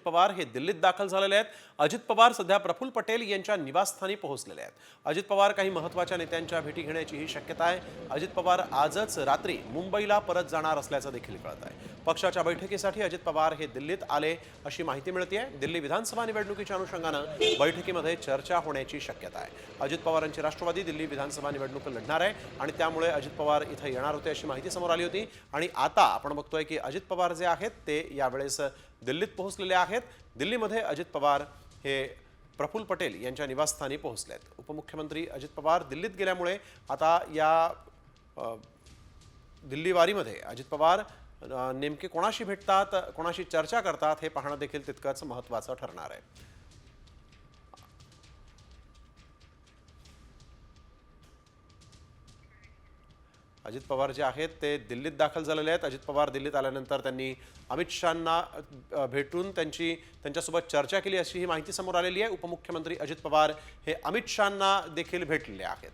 पवार हे दिल्लीत दाखल झालेले आहेत। अजित पवार सध्या प्रफुल्ल पटेल यांच्या निवासस्थानी पोहोचलेले आहेत। अजित पवार काही महत्त्वाच्या नेत्यांच्या भेटी घेण्याचीही शक्यता आहे। अजित पवार आजच रात्री मुंबईला परत जाणार असल्याचं देखील कळत आहे। पक्षाच्या बैठकीसाठी अजित पवार हे दिल्लीत आले अशी माहिती मिळते आहे। दिल्ली विधानसभा निवडणुकीच्या अनुषंगाने बैठकीमध्ये चर्चा होण्याची शक्यता आहे। अजित पवारांची राष्ट्रवादी दिल्ली विधानसभा निवडणूक लढणार आहे आणि त्यामुळे अजित पवार इथे येणार होते अशी माहिती समोर आली होती आणि आता आपण बघतोय की अजित पवार जे आहेत ते यावेळेस दिल्लीत पोहोचलेले आहेत। दिल्लीमध्ये अजित पवार हे प्रफुल्ल पटेल यांच्या निवासस्थानी पोहोचलेत। उपमुख्यमंत्री अजित पवार दिल्लीत गेल्यामुळे आता या दिल्लीवारीमध्ये अजित पवार नेमके कोणाशी भेटतात, कोणाशी चर्चा करतात हे पाहणं देखील तितकंच महत्त्वाचं ठरणार आहे। अजित पवार जे आहेत ते दिल्लीत दाखल झालेले आहेत। अजित पवार दिल्लीत आल्यानंतर त्यांनी अमित शहांना भेटून त्यांच्यासोबत चर्चा केली अशी ही माहिती समोर आलेली आहे। उपमुख्यमंत्री अजित पवार हे अमित शहांना देखील भेटलेले आहेत।